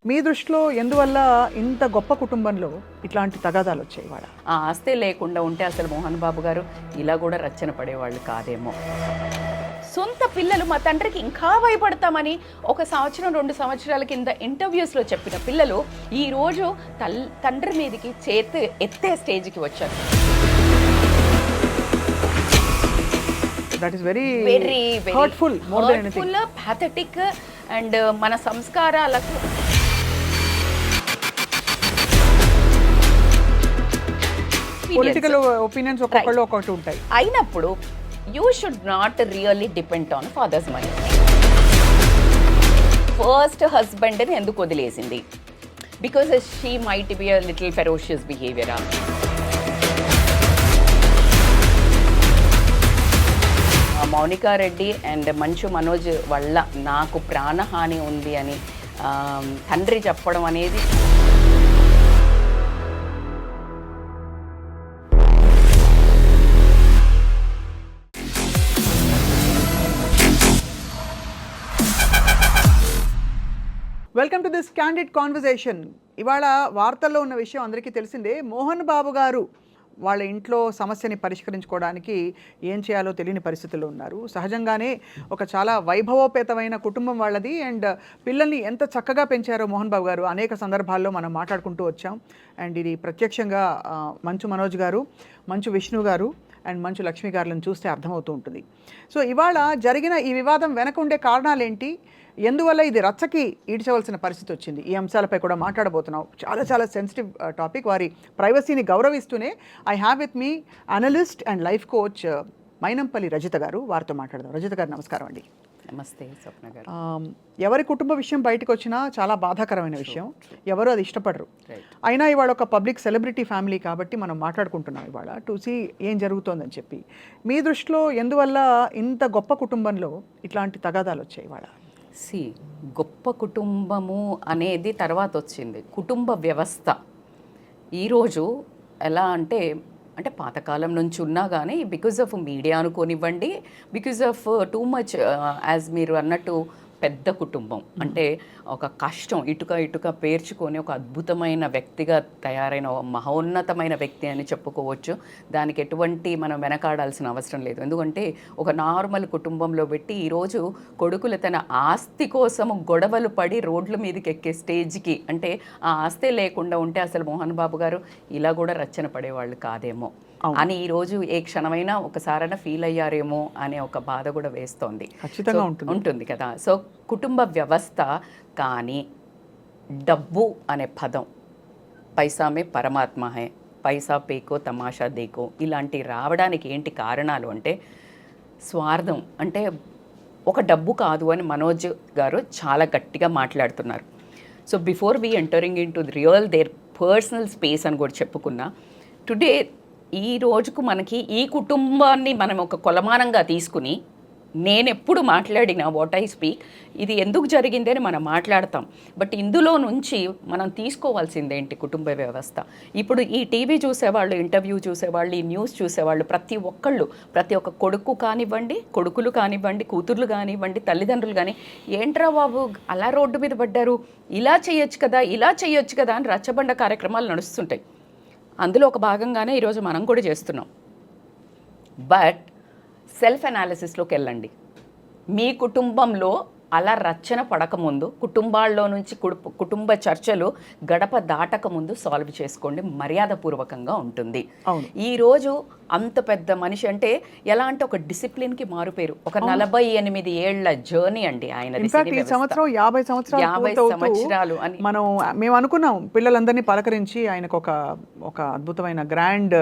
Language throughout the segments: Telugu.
మీ దృష్టిలో ఎందువల్ల ఇంత గొప్ప కుటుంబంలో ఇట్లాంటి తగాదాలు వచ్చాయి వాళ్ళ? ఆ ఆస్తే లేకుండా ఉంటే అసలు మోహన్ బాబు గారు ఇలా కూడా రచ్చన పడేవాళ్ళు కాదేమో. సొంత పిల్లలు మా తండ్రికి ఇంకా భయపడతామని 1 సంవత్సరం 2 సంవత్సరాల కింద ఇంటర్వ్యూస్లో చెప్పిన పిల్లలు ఈరోజు తండ్రి మీదకి చేతి ఎత్తే స్టేజ్కి వచ్చారు. That is very very hurtful, more than anything, pathetic. And మన సంస్కారాలకు పొలిటికల్ ఒపీనియన్స్ ఒక్కొక్కళ్ళు ఒక్కొక్కటి ఉంటాయి. అయినప్పుడు you should not really depend on father's money. First హస్బెండ్ని ఎందుకు వదిలేసింది? Because she might be a little ferocious behaviour. Mounika Reddy and Manchu Manoj వల్ల నాకు ప్రాణహాని ఉంది అని తండ్రి చెప్పడం అనేది welcome to this candid conversation. ఇవాళ వార్తల్లో ఉన్న విషయం అందరికీ తెలిసిందే. మోహన్ బాబు గారు వాళ్ళ ఇంట్లో సమస్యని పరిష్కరించుకోవడానికి ఏం చేయాలో తెలియని పరిస్థితుల్లో ఉన్నారు. సహజంగానే ఒక చాలా వైభవోపేతమైన కుటుంబం వాళ్ళది. అండ్ పిల్లల్ని ఎంత చక్కగా పెంచారో మోహన్ బాబు గారు అనేక సందర్భాల్లో మనం మాట్లాడుకుంటూ వచ్చాం. అండ్ ఇది ప్రత్యక్షంగా మంచు మనోజ్ గారు, మంచు విష్ణు గారు అండ్ మంచు లక్ష్మి గారులను చూస్తే అర్థమవుతూ ఉంటుంది. సో ఇవాళ జరిగిన ఈ వివాదం వెనక ఉండే కారణాలేంటి, ఎందువల్ల ఇది రచ్చకి ఈడ్చవలసిన పరిస్థితి వచ్చింది, ఈ అంశాలపై కూడా మాట్లాడబోతున్నాం. చాలా చాలా సెన్సిటివ్ టాపిక్. వారి ప్రైవసీని గౌరవిస్తూనే I have with me analyst and life coach Mynampally Rajitha garu. వారితో మాట్లాడదాం. రజిత గారు నమస్కారం అండి. నమస్తే స్వప్న గారు. ఎవరి కుటుంబ విషయం బయటకు వచ్చినా చాలా బాధాకరమైన విషయం, ఎవరు అది ఇష్టపడరు. అయినా ఇవాళ ఒక పబ్లిక్ సెలబ్రిటీ ఫ్యామిలీ కాబట్టి మనం మాట్లాడుకుంటున్నాం ఇవాళ టు సీ ఏం జరుగుతోందని చెప్పి. మీ దృష్టిలో ఎందువల్ల ఇంత గొప్ప కుటుంబంలో ఇట్లాంటి తగాదాలు వచ్చాయి ఇవాళ? గొప్ప కుటుంబము అనేది తర్వాత వచ్చింది. కుటుంబ వ్యవస్థ ఈరోజు ఎలా అంటే పాతకాలం నుంచి ఉన్నా కానీ బికాజ్ ఆఫ్ మీడియా అనుకోనివ్వండి, because of too much as మీరు అన్నట్టు పెద్ద కుటుంబం అంటే ఒక కష్టం ఇటుక పేర్చుకొని ఒక అద్భుతమైన వ్యక్తిగా తయారైన మహోన్నతమైన వ్యక్తి అని చెప్పుకోవచ్చు. దానికి ఎటువంటి మనం వెనకాడాల్సిన అవసరం లేదు. ఎందుకంటే ఒక నార్మల్ కుటుంబంలో పెట్టి ఈరోజు కొడుకులు తన ఆస్తి కోసం గొడవలు పడి రోడ్ల మీదకి ఎక్కే స్టేజ్కి, అంటే ఆ ఆస్తే లేకుండా ఉంటే అసలు మోహన్ బాబు గారు ఇలా కూడా రచ్చన పడేవాళ్ళు కాదేమో అని ఈరోజు ఏ క్షణమైనా ఒకసారైనా ఫీల్ అయ్యారేమో అనే ఒక బాధ కూడా వేస్తోంది. ఉంటుంది కదా. సో కుటుంబ వ్యవస్థ, కానీ డబ్బు అనే పదం, పైసామే పరమాత్మ హై, పైసా పేకో తమాషా దేకో, ఇలాంటి రావడానికి ఏంటి కారణాలు అంటే స్వార్థం. అంటే ఒక డబ్బు కాదు అని మనోజ్ గారు చాలా గట్టిగా మాట్లాడుతున్నారు. So before we entering into real their personal space అని కూడా చెప్పుకున్నా, టుడే ఈ రోజుకు మనకి ఈ కుటుంబాన్ని మనం ఒక కొలమానంగా తీసుకుని నేను ఎప్పుడు మాట్లాడినా వాట్ ఐ స్పీక్, ఇది ఎందుకు జరిగింది అని మనం మాట్లాడతాం. బట్ ఇందులో నుంచి మనం తీసుకోవాల్సిందేంటి కుటుంబ వ్యవస్థ. ఇప్పుడు ఈ టీవీ చూసేవాళ్ళు, ఇంటర్వ్యూ చూసేవాళ్ళు, ఈ న్యూస్ చూసేవాళ్ళు ప్రతి ఒక్క కొడుకులు కానివ్వండి, కూతుర్లు కానివ్వండి, తల్లిదండ్రులు కానీ ఏంట్రా బాబు అలా రోడ్డు మీద పడ్డారు, ఇలా చేయొచ్చు కదా అని రచ్చబండ కార్యక్రమాలు నడుస్తుంటాయి. అందులో ఒక భాగంగానే ఈరోజు మనం కూడా చేస్తున్నాం. బట్ సెల్ఫ్ అనాలిసిస్లోకి వెళ్ళండి. మీ కుటుంబంలో అలా రచ్చన పడకముందు, కుటుంబాల్లో నుంచి కుటుంబ చర్చలు గడప దాటకముందు సాల్వ్ చేసుకోండి, మర్యాదపూర్వకంగా ఉంటుంది. ఈరోజు అంత పెద్ద మనిషి అంటే ఎలా అంటే ఒక డిసిప్లిన్కి మారుపేరు. ఒక 48 ఏళ్ల జర్నీ అండి ఆయన. 50 సంవత్సరాలు అని మేము అనుకున్నాం. పిల్లలందరినీ పలకరించి ఆయనకు ఒక అద్భుతమైన గ్రాండ్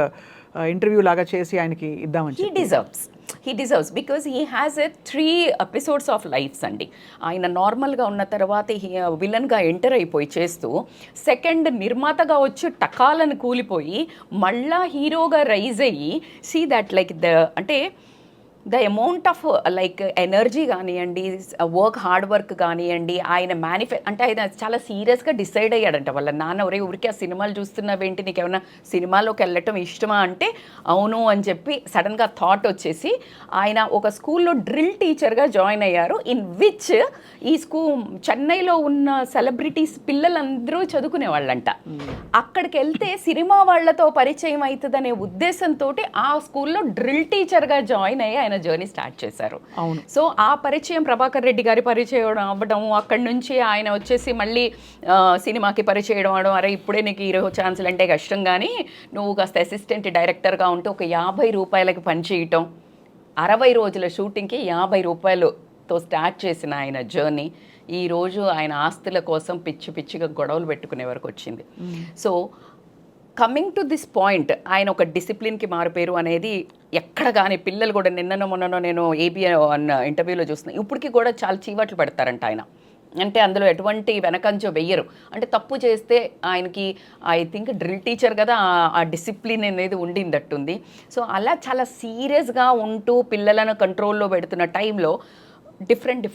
ఇంటర్వ్యూ లాగా చేసి ఆయనకి ఇద్దామని. He deserves because he has 3 episodes of lives అండి. ఆయన నార్మల్గా ఉన్న తర్వాత విలన్గా ఎంటర్ అయిపోయి చేస్తూ సెకండ్ నిర్మాతగా వచ్చి టకాలను కూలిపోయి మళ్ళా హీరోగా రైజ్ అయ్యి సీ దట్ లైక్ అంటే the amount of like energy కానివ్వండి, వర్క్ హార్డ్ వర్క్ కానివ్వండి, ఆయన అంటే ఆయన చాలా సీరియస్గా డిసైడ్ అయ్యాడంట. వాళ్ళ నాన్న ఒరే ఊరికి ఆ సినిమాలు చూస్తున్నావేంటి, నీకు ఏమైనా సినిమాలోకి వెళ్ళటం ఇష్టమా అంటే అవును అని చెప్పి సడన్గా థాట్ వచ్చేసి ఆయన ఒక స్కూల్లో డ్రిల్ టీచర్గా జాయిన్ అయ్యారు. ఇన్ విచ్ ఈ చెన్నైలో ఉన్న సెలబ్రిటీస్ పిల్లలందరూ చదువుకునే వాళ్ళంట. అక్కడికి వెళ్తే సినిమా వాళ్ళతో పరిచయం అవుతుందనే ఉద్దేశంతో ఆ స్కూల్లో డ్రిల్ టీచర్గా జాయిన్ అయ్యి ఆయన జర్నీ స్టార్ట్ చేశారు. సో ఆ పరిచయం ప్రభాకర్ రెడ్డి గారి పరిచయం అవ్వడం, అక్కడి నుంచి ఆయన వచ్చేసి మళ్ళీ సినిమాకి పరిచయం అవడం, అరే ఇప్పుడే నీకు హీరో ఛాన్సులు అంటే కష్టం కానీ నువ్వు కాస్త అసిస్టెంట్ డైరెక్టర్గా ఉంటే ఒక 50 రూపాయలకి పనిచేయటం, 60 రోజుల షూటింగ్కి 50 రూపాయలతో స్టార్ట్ చేసిన ఆయన జర్నీ ఈరోజు ఆయన ఆస్తుల కోసం పిచ్చిగా గొడవలు పెట్టుకునే వరకు వచ్చింది. So coming to this point, ఆయన ఒక డిసిప్లిన్కి మారిపోయారు అనేది ఎక్కడ కానీ పిల్లలు కూడా నిన్ననో మొన్ననో నేను ఏబిఎన్ అన్న ఇంటర్వ్యూలో చూస్తున్నాను, ఇప్పటికీ కూడా చాలా చీవాట్లు పెడతారంట ఆయన. అంటే అందులో ఎటువంటి వెనకంచో వెయ్యరు. అంటే తప్పు చేస్తే ఆయనకి ఐ థింక్ డ్రిల్ టీచర్ కదా ఆ డిసిప్లిన్ అనేది ఉండిందట్టుంది. సో అలా చాలా సీరియస్గా ఉంటూ పిల్లలను కంట్రోల్లో పెడుతున్న టైంలో డిఫరెంట్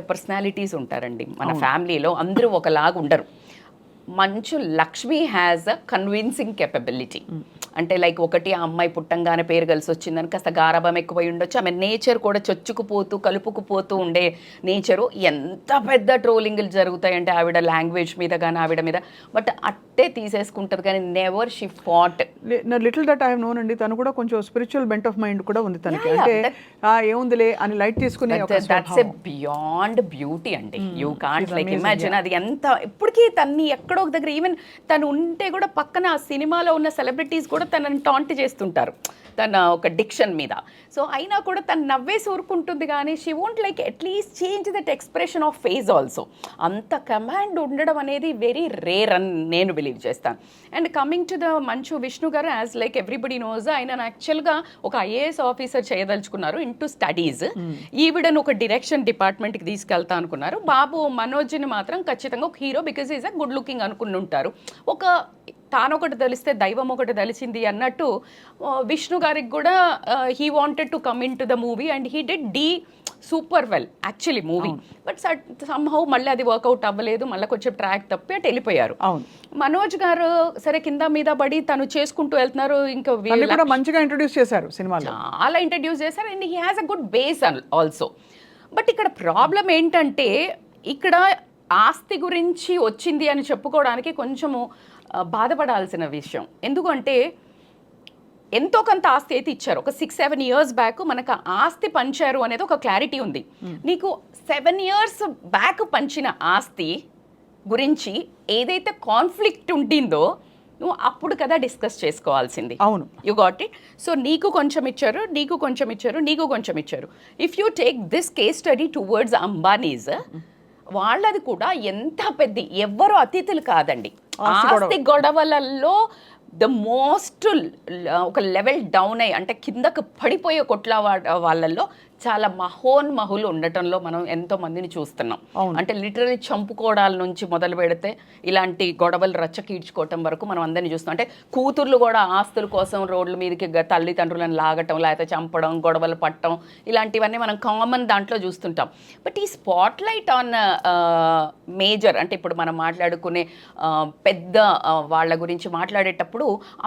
పర్సనాలిటీస్ ఉంటారండి మన ఫ్యామిలీలో. అందరూ ఒకలాగా ఉండరు. Manchu Lakshmi has a convincing capability. అంటే లైక్ ఒకటి ఆ అమ్మాయి పుట్టంగానే పేరు కలిసి వచ్చిందని కాస్త గారాభం ఎక్కువై ఉండొచ్చు. ఆమె నేచర్ కూడా చొచ్చుకుపోతూ కలుపుకుపోతూ ఉండే నేచరు. ఎంత పెద్ద ట్రోలింగ్లు జరుగుతాయంటే ఆవిడ లాంగ్వేజ్ మీద కానీ ఆవిడ మీద, బట్ అట్టే తీసేసుకుంటుంది కానీ never she fought. Little that I have known అండి. తను కూడా కొంచెం స్పిరిచువల్ బెంట్ ఆఫ్ మైండ్ కూడా ఉంది తనకి. అంటే ఏముందిలే అని లైట్ తీసుకునే దట్స్ ఎ బియాండ్ బ్యూటీ అండి. You can't like imagine. అది ఎంత ఇప్పటికీ తన్ని ఎక్కడో ఒక దగ్గర ఈవెన్ తను ఉంటే కూడా పక్కన ఆ సినిమాలో ఉన్న సెలబ్రిటీస్ కూడా తనని టాంట్ చేస్తుంటారు తన ఒక డిక్షన్ మీద. సో అయినా కూడా తను నవ్వేసి ఊరుకుంటుంది కానీ she won't like at least change that expression of face also. అంత కమాండ్ ఉండడం అనేది వెరీ రేర్ అని నేను బిలీవ్ చేస్తాను. And coming to the Manchu Vishnu గారు, యాజ్ లైక్ ఎవ్రీబడి నోస్, ఆయన యాక్చువల్గా ఒక ఐఏఎస్ ఆఫీసర్ చేయదలుచుకున్నారు ఇంటూ స్టడీస్. ఈవిడను ఒక డైరెక్షన్ డిపార్ట్మెంట్కి తీసుకెళ్తా అనుకున్నారు. బాబు మనోజ్ని మాత్రం ఖచ్చితంగా ఒక hero because is a good looking అనుకుని ఉంటారు. ఒక తానొకటి తెలిస్తే దైవం ఒకటి తెలిసింది అన్నట్టు విష్ణు గారికి కూడా he wanted to come in to the movie and he did super well actually movie. But somehow మళ్ళీ అది వర్కౌట్ అవ్వలేదు, మళ్ళీ కొంచెం ట్రాక్ తప్పి అటు వెళ్ళిపోయారు. మనోజ్ గారు సరే కింద మీద పడి తను చేసుకుంటూ వెళ్తున్నారు. ఇంకా మంచిగా ఇంట్రొడ్యూస్ చేశారు సినిమాలో, చాలా ఇంట్రడ్యూస్ చేశారు and he has a good base also. But ఇక్కడ ప్రాబ్లం ఏంటంటే ఇక్కడ ఆస్తి గురించి వచ్చింది అని చెప్పుకోవడానికి కొంచెము బాధపడాల్సిన విషయం. ఎందుకంటే ఎంతో కొంత ఆస్తి అయితే ఇచ్చారు. ఒక 6-7 years బ్యాక్ మనకు ఆస్తి పంచారు అనేది ఒక క్లారిటీ ఉంది. నీకు 7 years బ్యాక్ పంచిన ఆస్తి గురించి ఏదైతే కాన్ఫ్లిక్ట్ ఉండిందో నువ్వు అప్పుడు కదా డిస్కస్ చేసుకోవాల్సింది. అవును, యు గాట్ ఇట్. సో నీకు కొంచెం ఇచ్చారు, నీకు కొంచెం ఇచ్చారు, నీకు కొంచెం ఇచ్చారు. If you take this case study towards Ambanis, వాళ్ళది కూడా ఎంత పెద్ద, ఎవ్వరు అతిథులు కాదండి. ఆస్తి గొడవలలో ద మోస్ట్ ఒక లెవెల్ డౌన్ అయ్యి అంటే కిందకు పడిపోయే కొట్ల వాళ్ళల్లో చాలా మహోన్మహులు ఉండటంలో మనం ఎంతో మందిని చూస్తున్నాం. అంటే లిటరలీ చంపుకోవడాల నుంచి మొదలు పెడితే ఇలాంటి గొడవలు రచ్చకీడ్చుకోవటం వరకు మనం అందరినీ చూస్తాం. అంటే కూతుర్లు కూడా ఆస్తుల కోసం రోడ్ల మీదకి తల్లిదండ్రులను లాగటం, లేకపోతే చంపడం, గొడవలు పట్టడం, ఇలాంటివన్నీ మనం కామన్ దాంట్లో చూస్తుంటాం. బట్ ఈ స్పాట్ లైట్ ఆన్ మేజర్ అంటే ఇప్పుడు మనం మాట్లాడుకునే పెద్ద వాళ్ళ గురించి మాట్లాడేటప్పుడు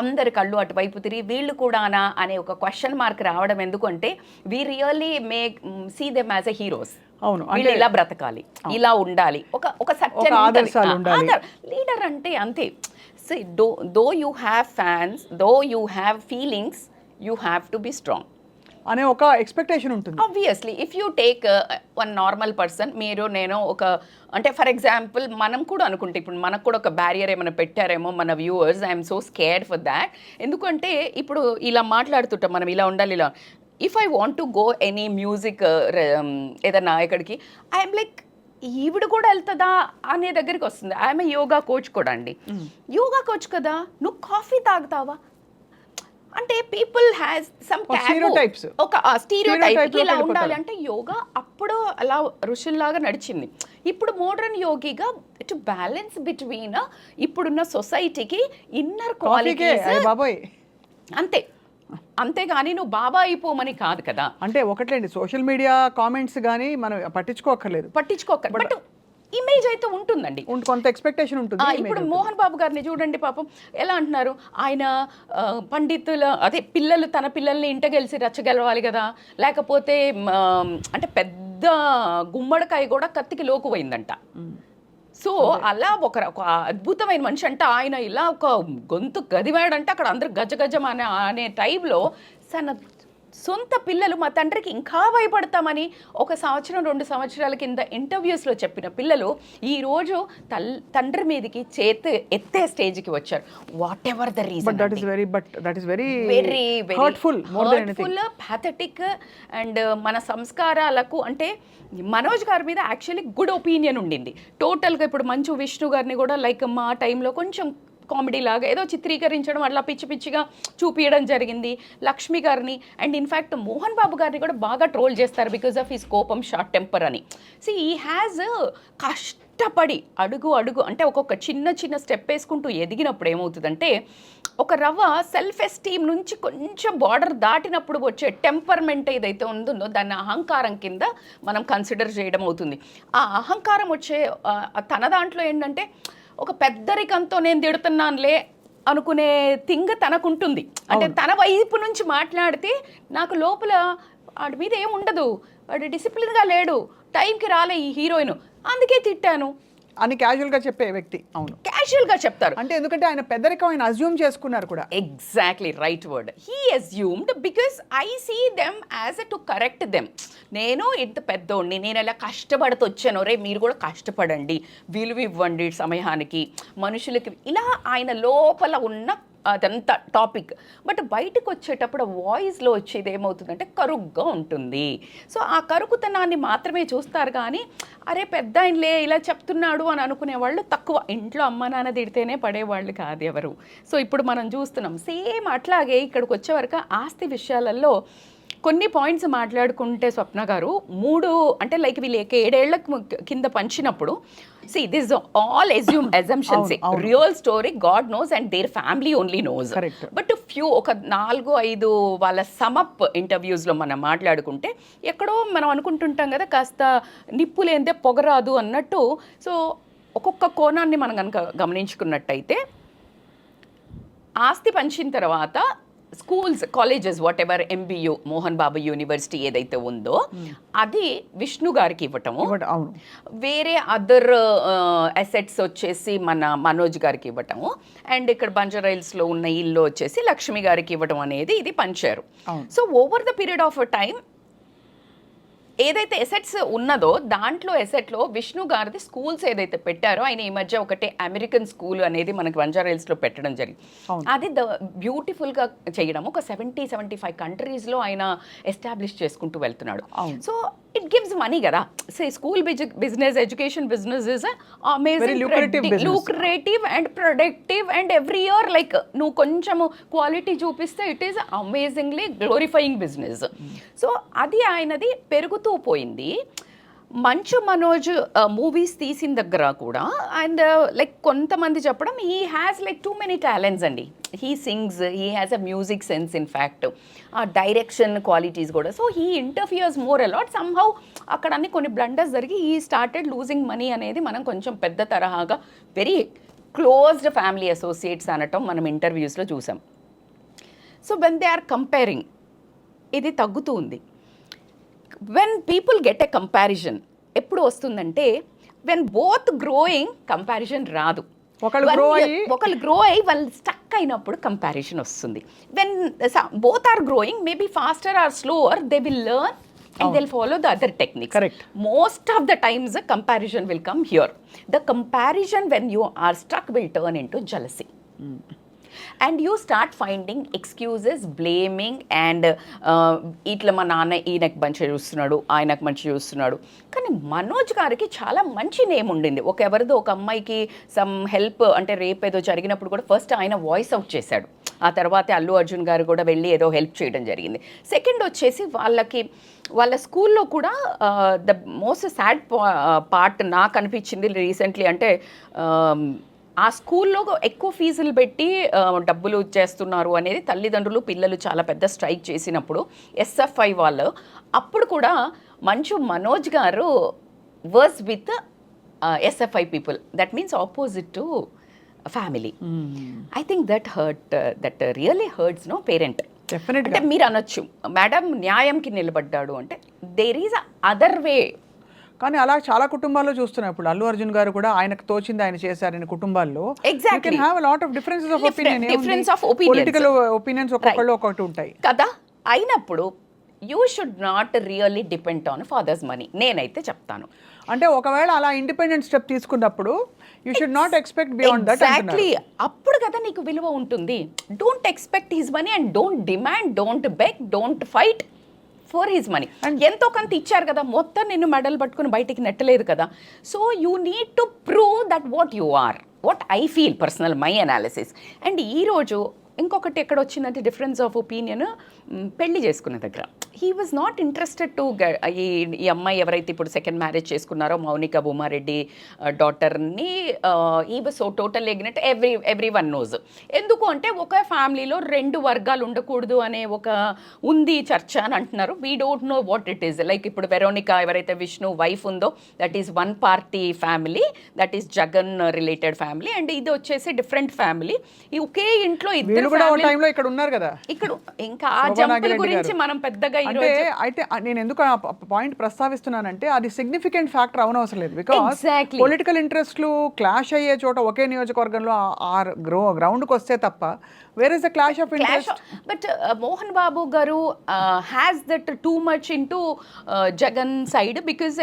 అందరి కళ్ళు అటువైపు తిరిగి వీళ్ళు కూడానా అనే ఒక క్వశ్చన్ మార్క్ రావడం ఎందుకంటే we really make see them as a heroes. అవును, వీళ్ళు ఇలా బ్రతకాలి, ఇలా ఉండాలి, ఒక సత్యం లీడర్ అంటే అంతే. So though you have fans, though you have feelings, you have to be strong అనే ఒక ఎక్స్పెక్టేషన్ ఉంటుంది. Obviously if you take one normal person, మీరు నేను ఒక అంటే ఫర్ ఎగ్జాంపుల్ మనం కూడా అనుకుంటే ఇప్పుడు మనకు కూడా ఒక బ్యారియర్ ఏమైనా పెట్టారేమో మన viewers, I'm so scared for that. ఎందుకంటే ఇప్పుడు ఇలా మాట్లాడుతుంటాం మనం ఇలా ఉండాలి ఇలా. If I want to go any music ఏదన్నా ఎక్కడికి, ఐఎమ్ లైక్ ఈవిడ కూడా వెళ్తుందా అనే దగ్గరికి వస్తుంది. ఐఎమ్ యోగా కోచ్ కూడా అండి. యోగా కోచ్ కదా, నువ్వు కాఫీ తాగుతావా అంటే పీపుల్ హ్యాస్ సమ్ ఒక స్టీరియోటైప్ ఇలా ఉండాలి. అంటే యోగా అప్పుడు అలా ఋషుల్లాగా నడిచింది. ఇప్పుడు మోడర్న్ యోగిగా టు బ్యాలెన్స్ బిట్వీన్ ఇప్పుడున్న సొసైటీకి ఇన్నర్ క్వాలిటీస్ అంతే. అంతేగాని నువ్వు బాబా అయిపోమని కాదు కదా. అంటే ఒకట్లేండి, సోషల్ మీడియా కామెంట్స్ కానీ మనం పట్టించుకోకర్లేదు, బట్ ఇమేజ్ అయితే ఉంటుందండి, కొంత ఎక్స్పెక్టేషన్ ఉంటుంది. ఇప్పుడు మోహన్ బాబు గారిని చూడండి పాపం ఎలా అంటున్నారు, ఆయన పండితుల అదే పిల్లలు తన పిల్లల్ని ఇంటగెలిసి రచ్చగలవాలి కదా, లేకపోతే అంటే పెద్ద గుమ్మడికాయ కూడా కత్తికి లోకుపోయిందంట. సో అలా ఒక అద్భుతమైన మనిషి అంట ఆయన, ఇలా ఒక గొంతు గదివాడంటే అక్కడ అందరు గజగజం అనే టైంలో తన సొంత పిల్లలు మా తండ్రికి ఇంకా భయపడతామని 1 సంవత్సరం 2 సంవత్సరాల కింద ఇంటర్వ్యూస్లో చెప్పిన పిల్లలు ఈరోజు తండ్రి మీదకి చేతి ఎత్తే స్టేజ్కి వచ్చారు. What ever the reason, very hurtful, pathetic. And మన సంస్కారాలకు అంటే మనోజ్ గారి మీద యాక్చువల్లీ గుడ్ ఒపీనియన్ ఉండింది టోటల్గా. ఇప్పుడు మంచు విష్ణు గారిని కూడా లైక్ మా టైంలో కొంచెం కామెడీ లాగా ఏదో చిత్రీకరించడం అట్లా పిచ్చి పిచ్చిగా చూపించడం జరిగింది. లక్ష్మి గారిని అండ్ ఇన్ఫ్యాక్ట్ మోహన్ బాబు గారిని కూడా బాగా ట్రోల్ చేస్తారు బికాజ్ ఆఫ్ హిస్ కోపం, షార్ట్ టెంపర్ అని. ఈ హ్యాజ్ కష్టపడి అడుగు అంటే ఒక్కొక్క చిన్న స్టెప్ వేసుకుంటూ ఎదిగినప్పుడు ఏమవుతుందంటే ఒక రవ్వ సెల్ఫ్ ఎస్టీమ్ నుంచి కొంచెం బార్డర్ దాటినప్పుడు వచ్చే టెంపర్మెంట్ ఏదైతే ఉందో దాన్ని అహంకారం కింద మనం కన్సిడర్ చేయడం అవుతుంది. ఆ అహంకారం వచ్చే తన దాంట్లో ఏంటంటే ఒక పెద్దరికంతో నేను తిడుతున్నానులే అనుకునే థింగ్ తనకుంటుంది. అంటే తన వైపు నుంచి మాట్లాడితే నాకు లోపల వాడి మీద ఏం ఉండదు, వాడు డిసిప్లిన్గా లేడు, టైంకి రాలే ఈ హీరోయిన్, అందుకే తిట్టాను అని క్యాజువల్గా చెప్పే వ్యక్తి. అవును, క్యాజువల్గా చెప్తారు. అంటే ఎందుకంటే ఆయన పెద్దరికం ఆయన అజ్యూమ్ చేసుకున్నారు కూడా. Exactly right word, he assumed because I see them as to correct them. నేను ఇంత పెద్దోడిని, నేను ఎలా కష్టపడుతూ వచ్చాను, రే మీరు కూడా కష్టపడండి, విలువ ఇవ్వండి సమయానికి మనుషులకి, ఇలా ఆయన లోపల ఉన్న అదంతా టాపిక్. బట్ బయటకు వచ్చేటప్పుడు వాయిస్లో వచ్చేది ఏమవుతుందంటే కరుగ్గా ఉంటుంది. సో ఆ కరుకుతనాన్ని మాత్రమే చూస్తారు కానీ అరే పెద్ద ఆయనలే ఇలా చెప్తున్నాడు అని అనుకునే వాళ్ళు తక్కువ. ఇంట్లో అమ్మ నాన్న తిడితేనే పడేవాళ్ళు కాదు ఎవరు. సో ఇప్పుడు మనం చూస్తున్నాం సేమ్ అట్లాగే ఇక్కడికి వచ్చేవరకు ఆస్తి విషయాలలో కొన్ని పాయింట్స్ మాట్లాడుకుంటే స్వప్న గారు 3 అంటే లైక్ వీళ్ళు 7 ఏళ్ల కింద పంచినప్పుడు this all assumptions, real story God knows and their family only knows. But few ఒక 4-5 వాళ్ళ సమప్ ఇంటర్వ్యూస్లో మనం మాట్లాడుకుంటే ఎక్కడో మనం అనుకుంటుంటాం కదా కాస్త నిప్పు లేనిదే పొగరాదు అన్నట్టు. సో ఒక్కొక్క కోణాన్ని మనం కనుక గమనించుకున్నట్టయితే ఆస్తి పంచిన తర్వాత schools, colleges, what ever MBU Mohan Babu university ఏదైతే ఉందో అది విష్ణు గారికి ఇవ్వటము, వేరే అదర్ అసెట్స్ వచ్చేసి మన మనోజ్ గారికి ఇవ్వటము, అండ్ ఇక్కడ బంజారాహిల్స్లో ఉన్న ఇల్లు వచ్చేసి లక్ష్మి గారికి ఇవ్వటం అనేది ఇది పంచారు. So over the period of time ఏదైతే ఎసెట్స్ ఉన్నదో దాంట్లో ఎసెట్లో విష్ణు గారిది స్కూల్స్ ఏదైతే పెట్టారో, ఆయన ఈ మధ్య ఒకటి అమెరికన్ స్కూల్ అనేది మనకి బంజారాహిల్స్లో పెట్టడం జరిగింది. అది బ్యూటిఫుల్గా చేయడం ఒక 70-75 కంట్రీస్లో ఆయన ఎస్టాబ్లిష్ చేసుకుంటూ వెళ్తున్నాడు. సో ఇట్ గివ్స్ మనీ కదా. School business, education business is amazing, lucrative and productive and every year like నువ్వు కొంచెము క్వాలిటీ చూపిస్తే it is amazingly glorifying business. So అది ఆయనది పెరుగుతూ పోయింది. మంచు మనోజ్ మూవీస్ తీసిన దగ్గర కూడా అండ్ లైక్ కొంతమంది చెప్పడం he has like too many talents అండి. He sings, he has a music sense, in fact ఆ డైరెక్షన్ క్వాలిటీస్ కూడా. So he interferes more a lot. Somehow అక్కడ అన్ని కొన్ని బ్లండర్స్ జరిగి హీ స్టార్టెడ్ లూజింగ్ మనీ అనేది మనం కొంచెం పెద్ద తరహాగా వెరీ క్లోజ్డ్ ఫ్యామిలీ అసోసియేట్స్ అనటం మనం ఇంటర్వ్యూస్లో చూసాం. So when they are comparing ఇది తగ్గుతూ ఉంది. When people get a comparison ఎప్పుడు వస్తుందంటే వెన్ బోత్ గ్రోయింగ్ కంపారిజన్ రాదు. ఒకళ్ళు గ్రో అయ్యి వాళ్ళు స్టక్ అయినప్పుడు కంపారిజన్ వస్తుంది. When both are growing maybe faster or slower they will learn and they'll follow the other techniques. Correct. Most of the times the comparison will come here. The comparison when you are stuck will turn into jealousy. And you start finding excuses, blaming and ఇట్లా మా నాన్న ఈయనకు మంచిగా చూస్తున్నాడు, ఆయనకు మంచిగా చూస్తున్నాడు. కానీ మనోజ్ గారికి చాలా మంచి నేమ్ ఉండింది. ఎవరిదో ఒక అమ్మాయికి సమ్ హెల్ప్ అంటే రేపు ఏదో జరిగినప్పుడు కూడా ఫస్ట్ ఆయన వాయిస్ అవుట్ చేశాడు. ఆ తర్వాత అల్లు అర్జున్ గారు కూడా వెళ్ళి ఏదో హెల్ప్ చేయడం జరిగింది. సెకండ్ వచ్చేసి వాళ్ళ స్కూల్లో కూడా ద మోస్ట్ సాడ్ పార్ట్ నాకు అనిపించింది రీసెంట్లీ అంటే ఆ స్కూల్లో ఎక్కువ ఫీజులు పెట్టి డబ్బులు చేస్తున్నారు అనేది తల్లిదండ్రులు పిల్లలు చాలా పెద్ద స్ట్రైక్ చేసినప్పుడు ఎస్ఎఫ్ఐ వాళ్ళు అప్పుడు కూడా Manchu Manoj garu works with SFI people, that means opposite to family. I think that really hurts no parent. అంటే మీరు అనొచ్చు మేడం న్యాయంకి నిలబడ్డాడు అంటే దేర్ ఈజ్ అదర్ వే. కానీ అలా చాలా కుటుంబాల్లో చూస్తున్నాం. ఇప్పుడు అల్లు అర్జున్ గారు కూడా ఆయనకు తోచింది ఆయన చేశారని కుటుంబాల్లో Exactly. Difference of opinions. Political opinions ఒక్కొక్కళ్ళు ఒక్కొక్కటి ఉంటాయి కదా. అయినప్పుడు you should not really depend on father's money, నేనైతే చెప్తాను. అంటే ఒకవేళ అలా ఇండిపెండెంట్ స్టెప్ తీసుకున్నప్పుడు you should not expect beyond that. Exactly, అప్పుడు కదా నీకు విలువ ఉంటుంది. Don't expect his money and don't demand, don't beg, don't fight for his money. ఎంతో కొంత ఇచ్చారు కదా, మొత్తం నిన్ను మెడల్ పట్టుకుని బయటికి నెట్టలేదు కదా. So you need to prove that what you are, what I feel personal, my analysis. And ఈరోజు ఇంకొకటి ఎక్కడ వచ్చిందంటే డిఫరెన్స్ ఆఫ్ ఒపీనియన్, పెళ్లి చేసుకున్న దగ్గర he was not interested to ఈ అమ్మాయి ఎవరైతే ఇప్పుడు సెకండ్ మ్యారేజ్ చేసుకున్నారో మౌనిక భూమారెడ్డి డాటర్ని, ఈ వాజ్ సో టోటల్ ఎగ్నెట్, ఎవ్రీ వన్ నోజ్. ఎందుకు అంటే ఒక ఫ్యామిలీలో రెండు వర్గాలు ఉండకూడదు అనే ఒక ఉంది చర్చ అని అంటున్నారు. We don't know what it is. Like ఇప్పుడు వెరోనికా ఎవరైతే విష్ణు వైఫ్ ఉందో that is one party family, that is Jagan related family. And ఇది వచ్చేసి డిఫరెంట్ ఫ్యామిలీ. ఈ ఒకే ఇంట్లో ఇద్దరు ఇక్కడ ఉన్నారు కదా. ఇక్కడ ఇంకా ఆ జంపుల గురించి మనం పెద్దగా అంటే అయితే నేను ఎందుకు ఆ పాయింట్ ప్రస్తావిస్తున్నానంటే అది సిగ్నిఫికెంట్ ఫ్యాక్టర్ అవనవసరం లేదు. బికాస్ పొలిటికల్ ఇంట్రెస్ట్లు క్లాష్ అయ్యే చోట ఒకే నియోజకవర్గంలో ఆ గ్రౌండ్కి వస్తే తప్ప where is the clash of interest. But Mohan Babu garu has that too much into Jagan side. Because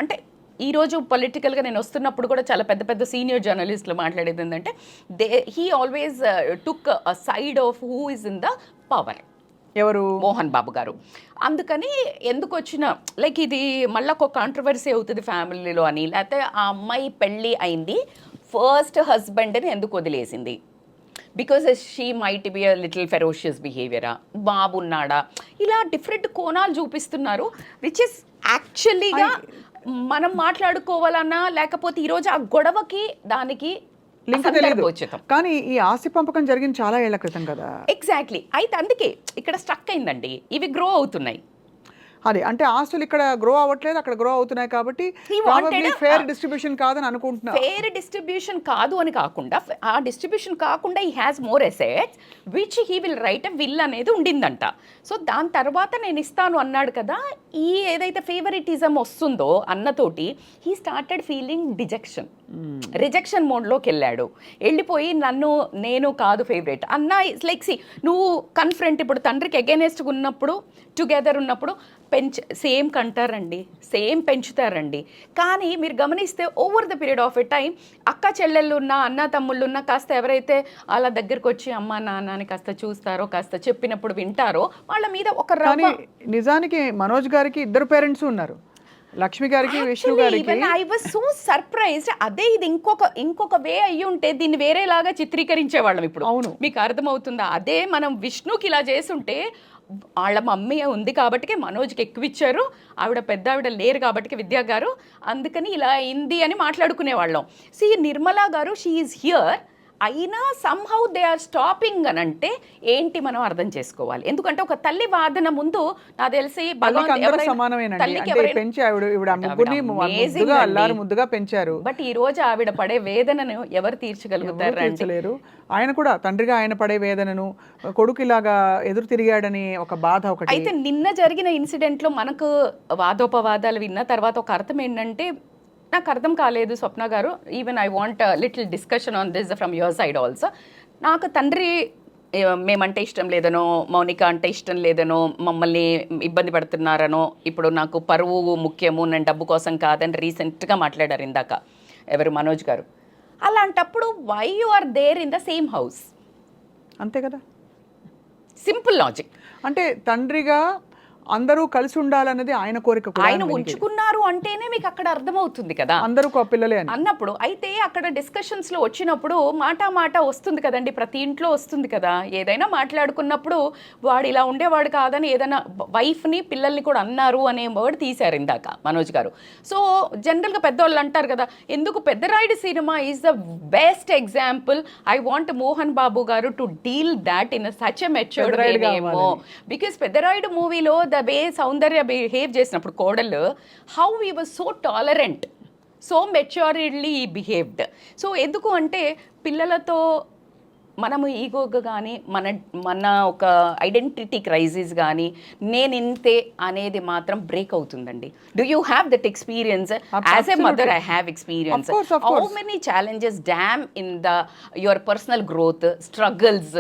అంటే ఈరోజు పొలిటికల్గా నేను వస్తున్నప్పుడు కూడా చాలా పెద్ద పెద్ద సీనియర్ జర్నలిస్టులు మాట్లాడేది ఏంటంటే he always took a side of who is in the power. ఎవరు? మోహన్ బాబు గారు. అందుకని ఎందుకు వచ్చిన లైక్ ఇది మళ్ళీ ఒక కాంట్రవర్సీ అవుతుంది ఫ్యామిలీలో అని, లేకపోతే ఆ అమ్మాయి పెళ్ళి అయింది ఫస్ట్ హస్బెండ్ని ఎందుకు వదిలేసింది, because she might be a little ferocious బిహేవియరా, బాబు ఉన్నాడా, ఇలా డిఫరెంట్ కోణాలు చూపిస్తున్నారు. విచ్ ఇస్ యాక్చువల్లీగా మనం మాట్లాడుకోవాలన్నా లేకపోతే ఈరోజు ఆ గొడవకి దానికి లింక్ తెలియదు. కానీ ఈ ఆస్తి పంపకం జరిగింది చాలా ఏళ్ల క్రితం కదా. ఎగ్జాక్ట్లీ. అయితే అందుకే ఇక్కడ స్ట్రక్ అయిందండి. ఇవి గ్రో అవుతున్నాయి. అదే అంటే ఆస్తులు ఇక్కడ గ్రో అవ్వట్లేదు, అక్కడ గ్రో అవుతున్నాయి. కాబట్టి ఫేర్ డిస్ట్రిబ్యూషన్ కాదని అనుకుంటున్నా. ఫేర్ డిస్ట్రిబ్యూషన్ కాదు అని కాకుండా, ఆ డిస్ట్రిబ్యూషన్ కాకుండా ఈ has more assets which he will write a will అనేది ఉండిందంట. సో దాని తర్వాత నేను ఇస్తాను అన్నాడు కదా. ఈ ఏదైతే ఫేవరిటిజం వస్తుందో అన్నతోటి హీ స్టార్టెడ్ ఫీలింగ్ రిజెక్షన్ మోడ్లోకి వెళ్ళాడు. వెళ్ళిపోయి నేను కాదు ఫేవరెట్ అన్న. లైక్ సి నువ్వు కన్ఫ్రంట్, ఇప్పుడు తండ్రికి అగైనెస్ట్గా ఉన్నప్పుడు టుగెదర్ ఉన్నప్పుడు సేమ్ కంటారండి, సేమ్ పెంచుతారండి. కానీ మీరు గమనిస్తే over the period of a time అక్క చెల్లెళ్ళు ఉన్న, అన్న తమ్ముళ్ళు ఉన్న, కాస్త ఎవరైతే వాళ్ళ దగ్గరకు వచ్చి అమ్మ నాన్నని కాస్త చూస్తారో, కాస్త చెప్పినప్పుడు వింటారో, వాళ్ళ మీద ఒక నిజానికి మనోజ్ గారికి ఇద్దరు పేరెంట్స్ ఉన్నారు, లక్ష్మి గారికి, విష్ణు గారికి. I was so surprised. అదే ఇది ఇంకొక వే అయ్యి ఉంటే దీన్ని వేరేలాగా చిత్రీకరించేవాళ్ళం. ఇప్పుడు అవును, మీకు అర్థమవుతుందా? అదే మనం విష్ణుకి ఇలా చేసుంటే వాళ్ళ మమ్మీ ఉంది కాబట్టి మనోజ్కి ఎక్కువ ఇచ్చారు, ఆవిడ పెద్ద ఆవిడ లేరు కాబట్టి విద్యా గారు, అందుకని ఇలా అయింది అని మాట్లాడుకునేవాళ్ళం. సి నిర్మలా గారు షీ ఈజ్ హియర్, అయినా సమ్హౌ దే ఆర్ స్టాపింగ్ అని అంటే ఏంటి మనం అర్థం చేసుకోవాలి. ఎందుకంటే ఒక తల్లి వాదన ముందు నాకు తెలిసి ముద్దుగా పెంచారు. బట్ ఈ రోజు ఆవిడ పడే వేదనను ఎవరు తీర్చగలుగుతారు? ఆయన కూడా తండ్రిగా ఆయన పడే వేదనను, కొడుకు ఇలాగా ఎదురు తిరిగాడని ఒక బాధ ఒకటి. అయితే నిన్న జరిగిన ఇన్సిడెంట్లో మనకు వాదోపవాదాలు విన్న తర్వాత ఒక అర్థం ఏంటంటే, నాకు అర్థం కాలేదు స్వప్న గారు, even I want little discussion on this from your side also. నాకు తండ్రి మేమంటే ఇష్టం లేదనో, మౌనిక అంటే ఇష్టం లేదనో, మమ్మల్ని ఇబ్బంది పడుతున్నారనో, ఇప్పుడు నాకు పరువు ముఖ్యము, నేను డబ్బు కోసం కాదని రీసెంట్గా మాట్లాడారు ఇందాక ఎవరు, మనోజ్ గారు. అలాంటప్పుడు why you are there in the same house? అంతే కదా, సింపుల్ లాజిక్. అంటే తండ్రిగా అందరూ కలిసి ఉండాలన్నది ఆయన కోరిక కూడా ఆయన ఉంచుకున్నారు అంటేనే మీకు అక్కడ అర్థమవుతుంది కదా అందరూ పిల్లలే అని అన్నప్పుడు. అయితే అక్కడ డిస్కషన్స్ లో వచ్చినప్పుడు మాట వస్తుంది కదండి, ప్రతి ఇంట్లో వస్తుంది కదా. ఏదైనా మాట్లాడుకున్నప్పుడు వాడు ఇలా ఉండేవాడు కాదని ఏదైనా వైఫ్ ని పిల్లల్ని కూడా అన్నారు అనే వర్డ్ తీశారు ఇందాక మనోజ్ గారు. సో జనరల్ గా పెద్దవాళ్ళు అంటారు కదా, ఎందుకు Peddarayudu cinema is the best example. I want Mohan Babu garu to deal that in such a matured వేనేమో. బికాస్ పెద్దరాయుడు మూవీలో ద వే సౌందర్య బిహేవ్ చేసినప్పుడు కోడలు, how he was so tolerant, so maturedly behaved. So ఎందుకు అంటే పిల్లలతో మనము ఈగోగా కానీ మన ఒక ఐడెంటిటీ క్రైసిస్ కానీ నేను ఇంతే అనేది మాత్రం బ్రేక్ అవుతుందండి. Do you have that experience? As a mother I have experience. How many challenges dam in your personal growth struggles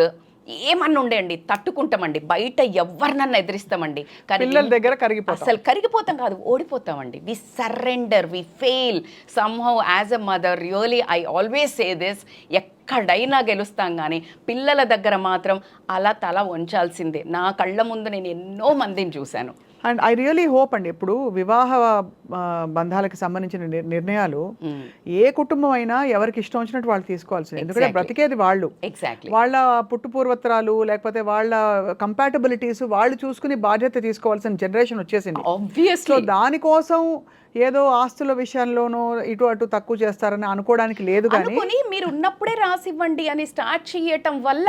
ఏమన్నా ఉండేయండి, తట్టుకుంటామండి. బయట ఎవరినన్నా ఎదిరిస్తామండి, కానీ పిల్లల దగ్గర అసలు కరిగిపోతాం కాదు, ఓడిపోతామండి. We surrender, we fail somehow as a mother. Really I always say this, ఎక్కడైనా గెలుస్తాం కానీ పిల్లల దగ్గర మాత్రం అలా తల వంచాల్సిందే. నా కళ్ళ ముందు నేను ఎన్నో మందిని చూశాను. అండ్ ఐ రియలీ హోప్ అండి, ఇప్పుడు వివాహ బంధాలకు సంబంధించిన నిర్ణయాలు ఏ కుటుంబం అయినా ఎవరికి ఇష్టం వచ్చినట్టు వాళ్ళు తీసుకోవాల్సింది. ఎందుకంటే బ్రతికేది వాళ్ళు, వాళ్ళ పుట్టు పూర్వత్రాలు లేకపోతే వాళ్ళ కంపాటబిలిటీస్ వాళ్ళు చూసుకుని బాధ్యత తీసుకోవాల్సిన జనరేషన్ వచ్చేసింది. ఆబ్వియస్లీ దానికోసం ఏదో ఆస్తుల విషయంలోనూ ఇటు అటు తక్కువ చేస్తారని అనుకోవడానికి లేదు. కానీ మీరు ఉన్నప్పుడే రాసివ్వండి అని స్టార్ట్ చేయటం వల్ల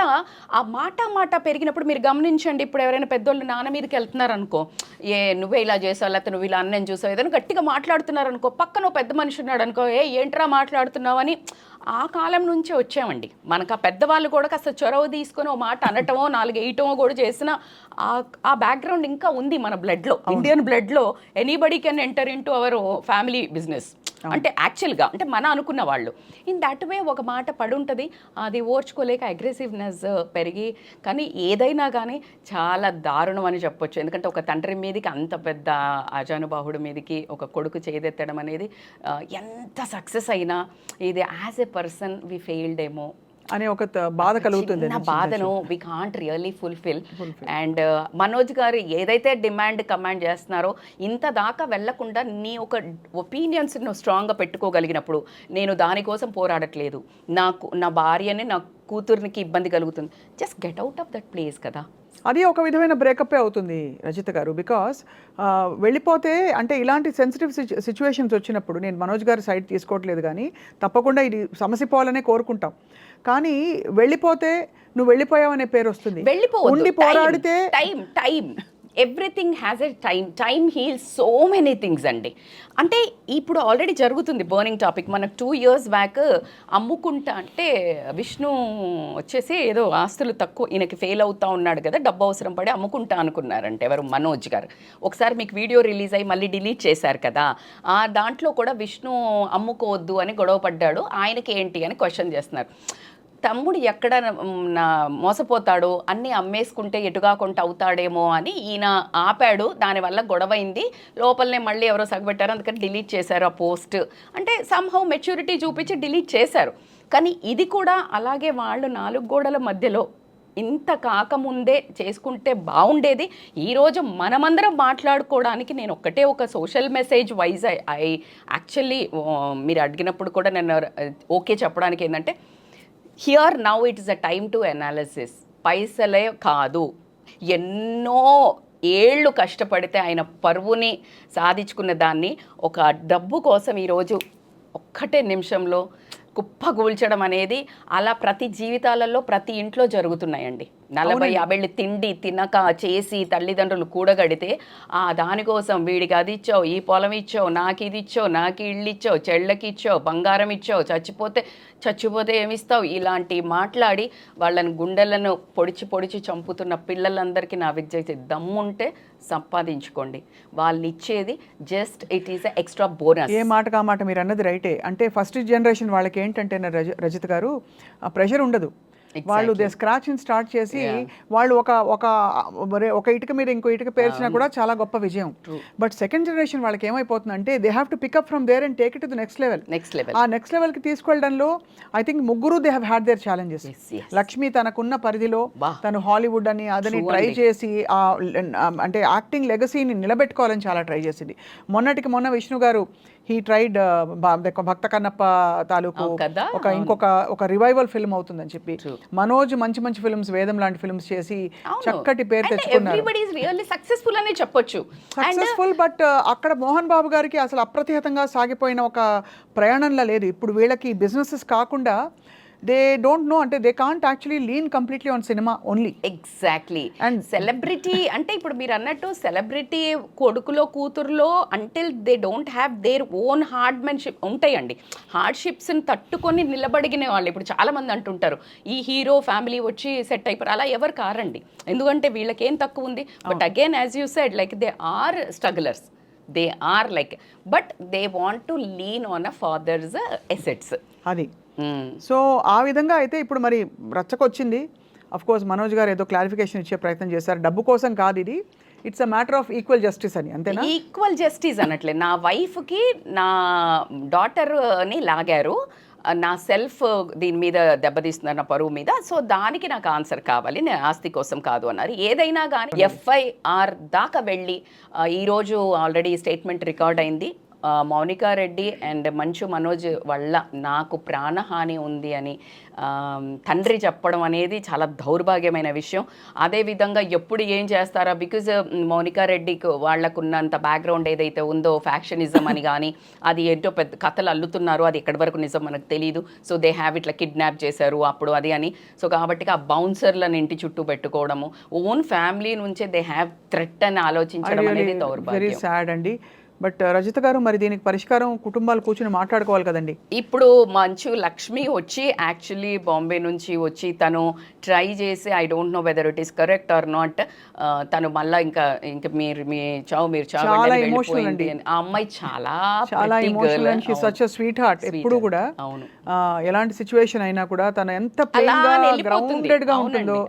ఆ మాట పెరిగినప్పుడు మీరు గమనించండి. ఇప్పుడు ఎవరైనా పెద్దోళ్ళు నాన్న మీదకి వెళ్తున్నారు అనుకో, నువ్వే ఇలా చేసావు లేకపోతే నువ్వు ఇలా అన్నం చూసావు, ఏదైనా గట్టిగా మాట్లాడుతున్నారు అనుకో, పక్కన పెద్ద మనిషి ఉన్నాడు అనుకో, ఏంట్రా మాట్లాడుతున్నావు అని. ఆ కాలం నుంచే వచ్చామండి. మనకు ఆ పెద్దవాళ్ళు కూడా కాస్త చొరవ తీసుకొని ఓ మాట అనటమో 4 వేయటమో కూడా చేసిన ఆ బ్యాక్గ్రౌండ్ ఇంకా ఉంది మన బ్లడ్లో, ఇండియన్ బ్లడ్లో. Anybody can enter in to our family business. అంటే యాక్చువల్గా అంటే మన అనుకున్న వాళ్ళు ఇన్ దట్ వే ఒక మాట పడుంటుంది, అది ఓర్చుకోలేక అగ్రెసివ్నెస్ పెరిగి. కానీ ఏదైనా కానీ చాలా దారుణం అని చెప్పొచ్చు. ఎందుకంటే ఒక తండ్రి మీదకి అంత పెద్ద ఆజానుబాహుడి మీదకి ఒక కొడుకు చేదెత్తడం అనేది ఎంత సక్సెస్ అయినా ఇది as a person we failed ఏమో అనే ఒక బాధ కలుగుతుంది. నా బాధను we can't really fulfil. And Manoj garu ఏదైతే డిమాండ్ కమాండ్ చేస్తున్నారో ఇంత దాకా వెళ్లకుండా నీ ఒక ఒపీనియన్స్ నువ్వు స్ట్రాంగ్గా పెట్టుకోగలిగినప్పుడు, నేను దానికోసం పోరాడట్లేదు, నా భార్యని నా కూతుర్నికి ఇబ్బంది కలుగుతుంది, just get out of that place కదా. అది ఒక విధమైన బ్రేకప్పే అవుతుంది రజిత గారు. బికాస్ వెళ్ళిపోతే అంటే ఇలాంటి సెన్సిటివ్ సిచ్యువేషన్స్ వచ్చినప్పుడు నేను మనోజ్ గారి సైడ్ తీసుకోవట్లేదు, కానీ తప్పకుండా ఇది సమస్య పోవాలనే కోరుకుంటాం. కానీ వెళ్ళిపోతే నువ్వు వెళ్ళిపోయావనే పేరు వస్తుంది. ఉండి పోరాడితే time everything has a time heels so many things అండి. అంటే ఇప్పుడు ఆల్రెడీ జరుగుతుంది బర్నింగ్ టాపిక్. మనకు 2 years బ్యాక్ అమ్ముకుంటా అంటే విష్ణు వచ్చేసి ఏదో ఆస్తులు తక్కువ, ఈయనకి ఫెయిల్ అవుతా ఉన్నాడు కదా, డబ్బు అవసరం పడి అమ్ముకుంటా అనుకున్నారంటే ఎవరు, మనోజ్ గారు. ఒకసారి మీకు వీడియో రిలీజ్ అయ్యి మళ్ళీ డిలీట్ చేశారు కదా, ఆ దాంట్లో కూడా విష్ణు అమ్ముకోవద్దు అని గొడవ పడ్డాడు. ఆయనకి ఏంటి అని క్వశ్చన్ చేస్తున్నారు. తమ్ముడు ఎక్కడ మోసపోతాడో, అన్నీ అమ్మేసుకుంటే ఎటుగా కొంట అవుతాడేమో అని ఈయన ఆపాడు. దానివల్ల గొడవైంది, లోపలనే మళ్ళీ ఎవరో సగబెట్టారు, అందుకని డిలీట్ చేశారు ఆ పోస్ట్. అంటే సమ్హౌ మెచ్యూరిటీ చూపించి డిలీట్ చేశారు. కానీ ఇది కూడా అలాగే వాళ్ళు 4 గోడల మధ్యలో ఇంత కాకముందే చేసుకుంటే బాగుండేది. ఈరోజు మనమందరం మాట్లాడుకోవడానికి నేను ఒక social message wise I actually మీరు అడిగినప్పుడు కూడా నేను ఓకే చెప్పడానికి ఏంటంటే, here now it is a time to analysis. పైసలే కాదు, ఎన్నో ఏళ్ళు కష్టపడితే ఆయన పరువుని సాధించుకున్న దాన్ని ఒక డబ్బు కోసం ఈరోజు ఒక్కటే నిమిషంలో కుప్పగూల్చడం అనేది అలా ప్రతి జీవితాలలో ప్రతి ఇంట్లో జరుగుతున్నాయండి. 40-50 తిండి తినక చేసి తల్లిదండ్రులు కూడగడితే దానికోసం వీడికి అది ఇచ్చావు, ఈ పొలం ఇచ్చావు, నాకు ఇది ఇచ్చావు, నాకు ఇళ్ళు ఇచ్చావు, చెళ్ళకి ఇచ్చావు, బంగారం ఇచ్చావు, చచ్చిపోతే ఏమిస్తావు, ఇలాంటి మాట్లాడి వాళ్ళని గుండెలను పొడిచి చంపుతున్న పిల్లలందరికీ నా విజ్ఞప్తి, దమ్ముంటే సంపాదించుకోండి. వాళ్ళు ఇచ్చేది just it is extra bonus. ఏ మాట కా మాట మీరు అన్నది రైటే. అంటే ఫస్ట్ జనరేషన్ వాళ్ళకి ఏంటంటే రజిత గారు ఆ ప్రెషర్ ఉండదు. వాళ్ళు దే స్క్రాచ్ స్టార్ట్ చేసి వాళ్ళు ఒక ఇటుక మీద ఇంకో ఇటుక పేర్చినా కూడా చాలా గొప్ప విజయం. బట్ సెకండ్ జనరేషన్ వాళ్ళకి ఏమైపోతుందంటే they have to pick up from there and take it to the next level. ఆ నెక్స్ట్ లెవెల్ కి తీసుకెళ్ళడంలో ఐ థింక్ ముగ్గురు they have had their challenges. Lakshmi తనకున్న పరిధిలో తను హాలీవుడ్ అని అదని ట్రై చేసి అంటే యాక్టింగ్ లెగసీని నిలబెట్టుకోవాలని చాలా ట్రై చేసింది. మొన్న విష్ణు గారు హీ ట్రైడ్ భక్త కన్నప్ప తాలూకు ఒక రివైవల్ ఫిల్మ్ అవుతుందని చెప్పి, మనోజ్ మంచి మంచి ఫిల్మ్స్ వేదం లాంటి ఫిల్మ్స్ చేసి చక్కటి పేరు తెచ్చుకున్నారు. సక్సెస్ఫుల్. బట్ అక్కడ మోహన్ బాబు గారికి అసలు అప్రతిహతంగా సాగిపోయిన ఒక ప్రయాణంలో లేదు. ఇప్పుడు వీళ్ళకి బిజినెసెస్ కాకుండా దే డోంట్ నో, అంటే they can't actually lean completely on cinema only. Exactly. And celebrity అంటే ఇప్పుడు మీరు అన్నట్టు సెలబ్రిటీ కొడుకులో కూతురులో until they don't have their own hardship ఉంటాయండి. హార్డ్షిప్స్ని తట్టుకొని నిలబడిగిన వాళ్ళు ఇప్పుడు చాలామంది అంటుంటారు ఈ హీరో ఫ్యామిలీ వచ్చి సెట్ అయిపోయారు. అలా ఎవరు కారండి, ఎందుకంటే వీళ్ళకి ఏం తక్కువ ఉంది. But again as you said like they are strugglers, they are like, but they want to lean on a father's assets. అది సో ఆ విధంగా అయితే ఇప్పుడు మరి రచ్చకొచ్చింది. అఫ్ కోర్స్ మనోజ్ గారు ఏదో క్లారిఫికేషన్ ఇచ్చే ప్రయత్నం చేశారు, డబ్బు కోసం కాదు ఇది, it's a matter of equal justice అని. అంతేనా? ఈక్వల్ జస్టిస్ అనట్లే, నా వైఫ్కి నా డాటర్ని లాగారు, నా సెల్ఫ్ దీని మీద దెబ్బతీస్తున్నారు, నా పరువు మీద, సో దానికి నాకు ఆన్సర్ కావాలి, నేను ఆస్తి కోసం కాదు అన్నారు. ఏదైనా కానీ FIR దాకా వెళ్ళి ఈరోజు ఆల్రెడీ స్టేట్మెంట్ రికార్డ్ అయింది. మౌనికా రెడ్డి అండ్ మంచు మనోజ్ వల్ల నాకు ప్రాణహాని ఉంది అని తండ్రి చెప్పడం అనేది చాలా దౌర్భాగ్యమైన విషయం. అదేవిధంగా ఎప్పుడు ఏం చేస్తారా, బికాజ్ మౌనికా రెడ్డికి వాళ్ళకున్నంత బ్యాక్గ్రౌండ్ ఏదైతే ఉందో ఫ్యాక్షనిజం అని కానీ అది ఏంటో పెద్ద కథలు అల్లుతున్నారు, అది ఎక్కడి వరకు నిజం మనకు తెలియదు. సో దే హ్యావ్ ఇట్లా కిడ్నాప్ చేశారు అప్పుడు అది అని. సో కాబట్టి ఆ బౌన్సర్లను ఇంటి చుట్టూ పెట్టుకోవడము, ఓన్ ఫ్యామిలీ నుంచే దే హ్యావ్ థ్రెట్ అని ఆలోచించడం అనేది దౌర్భాగ్యం. వెరీ సాడ్ అండి. బట్ రజిత గారు, మరి దీనికి పరిష్కారం కుటుంబాలు కూర్చుని మాట్లాడుకోవాలి కదండి. ఇప్పుడు మంచు లక్ష్మి వచ్చి యాక్చువల్లీ బాంబే నుంచి వచ్చి తను ట్రై చేసి, I don't know whether it is correct or not, తను మళ్ళీ ఇంకా మీ చావు వెళ్ళిపోయింది అని. ఆ అమ్మాయి చాలా emotional and she such a sweet heart. ఎప్పుడు కూడా ఎలాంటి సిచ్యువేషన్ అయినా కూడా తను ఎంత ప్లెయిన్ గా గ్రౌండెడ్ గా ఉంటుందో.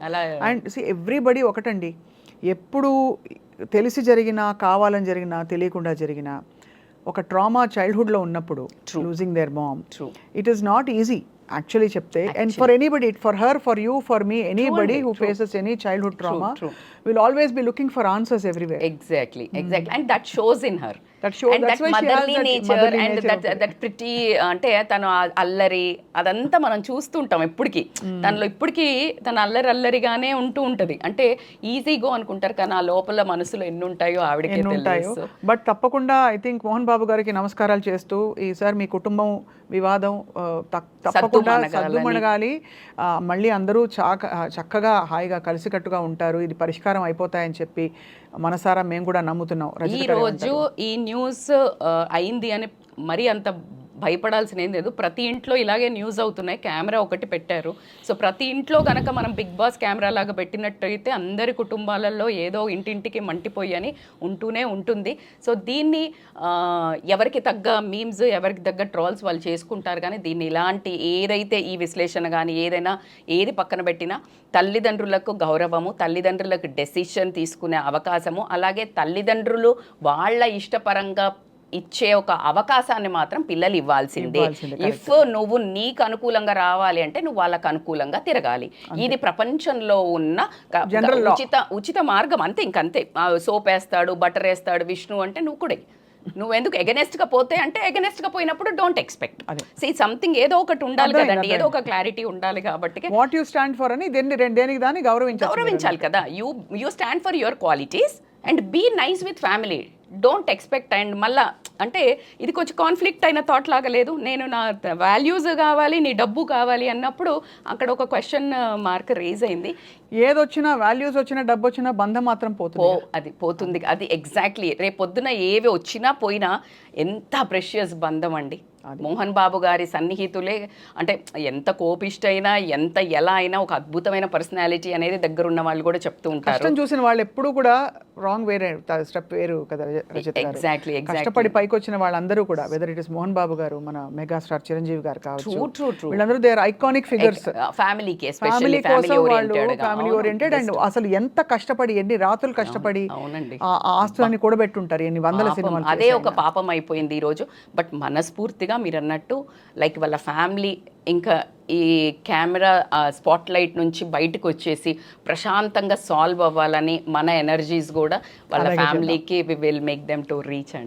అండ్ ఎవ్రీబడి ఒకటండి, ఎప్పుడు తెలిసి జరిగినా కావాలని జరిగినా తెలియకుండా జరిగిన ఒక ట్రామా చైల్డ్హుడ్లో ఉన్నప్పుడు losing their mom, it is not easy actually చెప్తే. And for anybody, for her, for you, for me, anybody who faces any childhood trauma will always be looking for answers everywhere. Exactly. And that shows in her. That's that motherly nature and that pretty అంటే తను అల్లరి అదంతా మనం చూస్తుంటాం ఎప్పటికీ. తనలో ఇప్పటికీ తన అల్లరిగానే ఉంటది. అంటే ఈజీ గో అనుకుంటారు కానీ ఆ లోపల మనసులో ఎన్ని ఉంటాయో ఆవిడకే తెలుసు. బట్ తప్పకుండా ఐ థింక్ మోహన్ బాబు గారికి నమస్కారాలు చేస్తూ, ఈసారి మీ కుటుంబం వివాదం తప్పకుండా సద్దుమణగాలి, మళ్ళీ అందరూ చక్కగా హాయిగా కలిసికట్టుగా ఉంటారు, ఇది పరిష్కారం అయిపోతాయని చెప్పి మనసారా మేము కూడా నమ్ముతున్నాం. ఈ రోజు ఈ న్యూస్ అయింది అని మరీ అంత భయపడాల్సిన ఏం లేదు. ప్రతి ఇంట్లో ఇలాగే న్యూస్ అవుతున్నాయి, కెమెరా ఒకటి పెట్టారు. సో ప్రతి ఇంట్లో కనుక మనం బిగ్ బాస్ కెమెరా లాగా పెట్టినట్టయితే అందరి కుటుంబాలలో ఏదో ఇంటింటికి మంటిపోయి అని ఉంటూనే ఉంటుంది. సో దీన్ని ఎవరికి తగ్గ మీమ్స్, ఎవరికి తగ్గ ట్రోల్స్ వాళ్ళు చేసుకుంటారు. కానీ దీన్ని ఇలాంటి ఏదైతే ఈ విశ్లేషణ కానీ ఏదైనా ఏది పక్కన పెట్టినా తల్లిదండ్రులకు గౌరవము, తల్లిదండ్రులకు డెసిషన్ తీసుకునే అవకాశము, అలాగే తల్లిదండ్రులు వాళ్ళ ఇష్టపరంగా ఇచ్చే ఒక అవకాశాన్ని మాత్రం పిల్లలు ఇవ్వాల్సిందే. ఇఫ్ నువ్వు నీకు అనుకూలంగా రావాలి అంటే నువ్వు వాళ్ళకు అనుకూలంగా తిరగాలి. ఇది ప్రపంచంలో ఉన్న ఉచిత మార్గం. అంతే, ఇంకంతే. సోప్ వేస్తాడు, బటర్ వేస్తాడు విష్ణు అంటే నువ్వు కూడా నువ్వెందుకు ఎగనెస్ట్ గా పోతే అంటే ఎగనెస్ట్ గా పోయినప్పుడు డోంట్ ఎక్స్పెక్ట్. సీ సంథింగ్ ఏదో ఒకటి ఉండాలి కదండి, ఏదో ఒక క్లారిటీ ఉండాలి. కాబట్టి వాట్ యు స్టాండ్ ఫర్ అని దేనికి దాన్ని గౌరవించాలి కదా. You stand for your qualities and be nice with family, don't expect. And మళ్ళా అంటే ఇది కొంచెం కాన్ఫ్లిక్ట్ అయిన థాట్ లాగా లేదు. నేను నా వాల్యూస్ కావాలి, నీ డబ్బు కావాలి అన్నప్పుడు అక్కడ ఒక క్వశ్చన్ మార్క్ రేజ్ అయింది. ఏదొచ్చినా, వాల్యూస్ వచ్చినా, డబ్బు వచ్చినా బంధం మాత్రం పోతుంది. అది ఎగ్జాక్ట్లీ. రేపు పొద్దున ఏవి వచ్చినా పోయినా ఎంత ప్రెషియస్ బంధం అండి. మోహన్ బాబు గారి సన్నిహితులే అంటే ఎంత కోపిష్టైనా, ఎంత ఎలా అయినా ఒక అద్భుతమైన పర్సనాలిటీ అనేది దగ్గర ఉన్న వాళ్ళు కూడా చెప్తూ ఉంటారు. చూసిన వాళ్ళు ఎప్పుడు కూడా రాంగ్ వేరే స్టెప్ వేరు కదా. రజత్ గారు. Exactly. కష్టపడి పైకి వచ్చిన వాళ్ళందరూ కూడా whether it is Mohan Babu గారు, మన మెగాస్టార్ చిరంజీవి గారు కావచ్చు, True. వీళ్ళందరూ దే ఆర్ ఐకానిక్ ఫిగర్స్. ఫ్యామిలీకి ఫ్యామిలీ ఎస్పెషల్లీ కోసం ఫ్యామిలీ వాళ్ళు ఓరియంటెడ్ ఫ్యామిలీ ఓరియంటెడ్ అండ్ అసలు ఎంత కష్టపడి ఎన్ని రాత్రులు కష్టపడి అవునండి. ఆ ఆస్తులన్నీ కూడబెట్టుంటారు, ఎన్ని వందల పాపం, సినిమాలు అదే ఒక పాపం అయిపోయింది ఈరోజు. బట్ మనస్ఫూర్తిగా మీరు అన్నట్టు లైక్ వాళ్ళ ఫ్యామిలీ ఇంకా ఈ కెమెరా స్పాట్ లైట్ నుంచి బయటకు వచ్చేసి ప్రశాంతంగా సాల్వ్ అవ్వాలని మన ఎనర్జీస్ కూడా వాళ్ళ ఫ్యామిలీకి we will make them to reach and